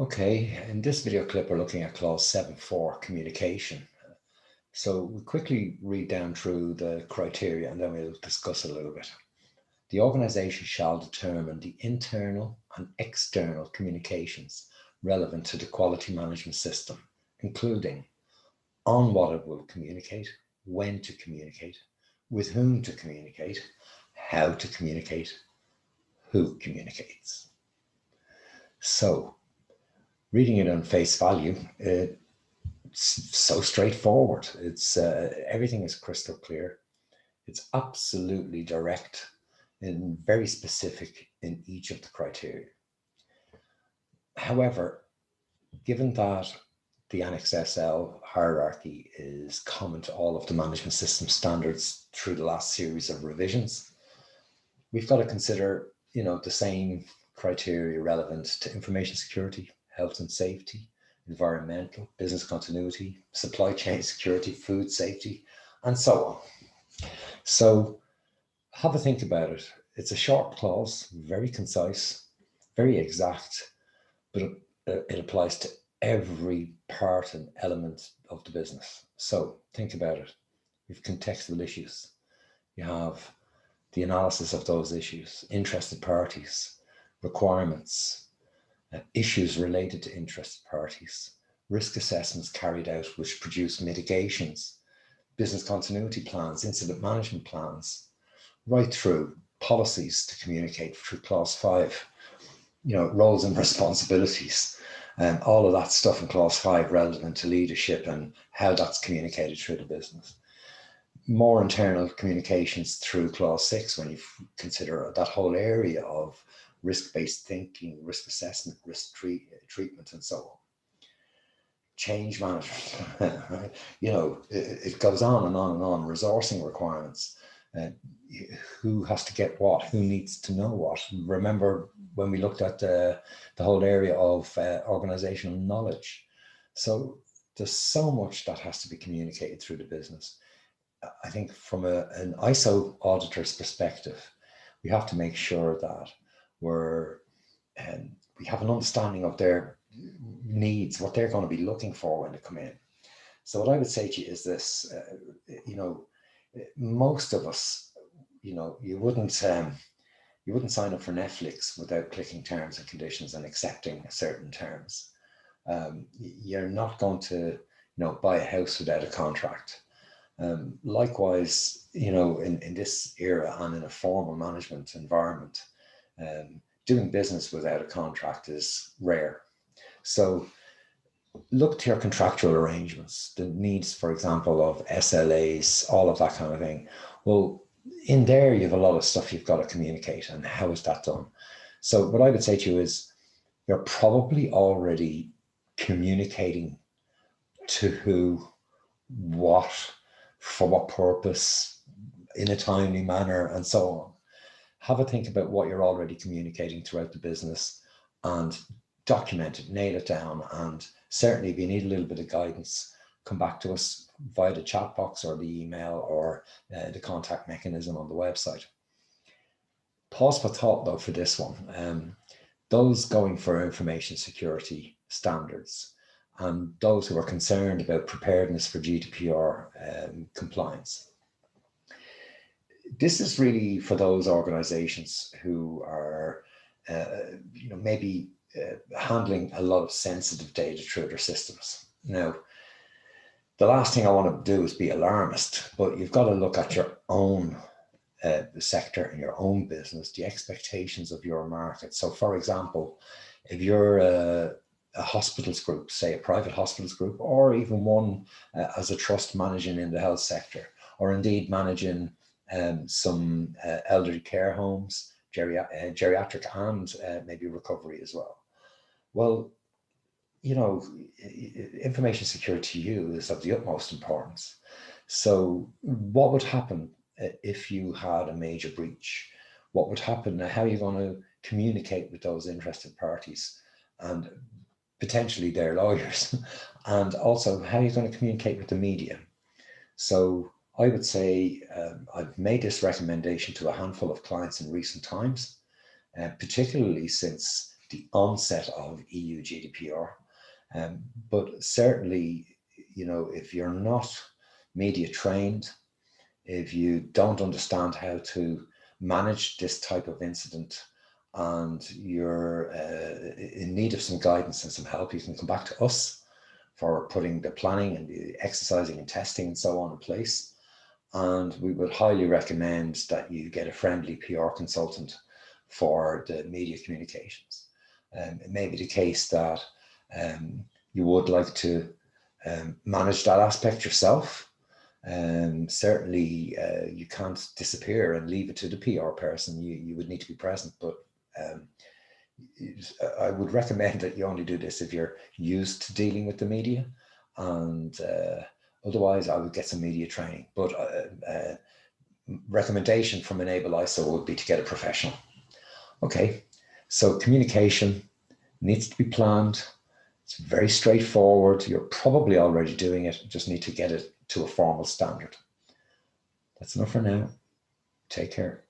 Okay, in this video clip, we're looking at clause 7.4, communication. So we'll quickly read down through the criteria and then we'll discuss it a little bit. The organization shall determine the internal and external communications relevant to the quality management system, including on what it will communicate, when to communicate, with whom to communicate, how to communicate, who communicates. So reading it on face value, it's so straightforward. It's everything is crystal clear. It's absolutely direct and very specific in each of the criteria. However, given that the Annex SL hierarchy is common to all of the management system standards through the last series of revisions, we've got to consider, the same criteria relevant to information security, health and safety, environmental, business continuity, supply chain security, food safety, and so on. So have a think about it. It's a short clause, very concise, very exact, but it applies to every part and element of the business. So think about it. You have contextual issues. You have the analysis of those issues, interested parties, requirements, issues related to interested parties, risk assessments carried out which produce mitigations, business continuity plans, incident management plans, right through policies to communicate through clause 5, roles and responsibilities, and all of that stuff in clause 5 relevant to leadership and how that's communicated through the business. More internal communications through clause 6 when you consider that whole area of risk-based thinking, risk assessment, risk treatment, and so on. Change management, it goes on and on and on. Resourcing requirements, who has to get what, who needs to know what. Remember when we looked at the whole area of organizational knowledge. So there's so much that has to be communicated through the business. I think from an ISO auditor's perspective, we have to make sure that we have an understanding of their needs, what they're going to be looking for when they come in. So what I would say to you is this, most of us, you wouldn't sign up for Netflix without clicking terms and conditions and accepting certain terms. You're not going to, buy a house without a contract. Likewise, in this era and in a formal management environment, doing business without a contract is rare. So look to your contractual arrangements, the needs, for example, of SLAs, all of that kind of thing. Well, in there, you have a lot of stuff you've got to communicate, and how is that done? So what I would say to you is you're probably already communicating to who, what, for what purpose, in a timely manner, and so on. Have a think about what you're already communicating throughout the business and document it, nail it down. And certainly if you need a little bit of guidance, come back to us via the chat box or the email or the contact mechanism on the website. Pause for thought though for this one. Those going for information security standards and those who are concerned about preparedness for GDPR compliance. This is really for those organizations who are, maybe handling a lot of sensitive data through their systems. Now, the last thing I want to do is be alarmist, but you've got to look at your own sector and your own business, the expectations of your market. So, for example, if you're a hospitals group, say a private hospitals group, or even one as a trust managing in the health sector, or indeed managing some elderly care homes, geriatric and maybe recovery as well. Well, information security to you is of the utmost importance. So what would happen if you had a major breach? What would happen? How are you going to communicate with those interested parties and potentially their lawyers? And also, how are you going to communicate with the media? So I would say I've made this recommendation to a handful of clients in recent times, particularly since the onset of EU GDPR. But certainly, you know, if you're not media trained, if you don't understand how to manage this type of incident, and you're in need of some guidance and some help, you can come back to us for putting the planning and the exercising and testing and so on in place. And we would highly recommend that you get a friendly PR consultant for the media communications. It may be the case that you would like to manage that aspect yourself. Certainly you can't disappear and leave it to the PR person. You would need to be present, but I would recommend that you only do this if you're used to dealing with the media, and otherwise I would get some media training. But recommendation from Enable ISO would be to get a professional. Okay, so communication needs to be planned. It's very straightforward. You're probably already doing it. You just need to get it to a formal standard. That's enough for now. Take care.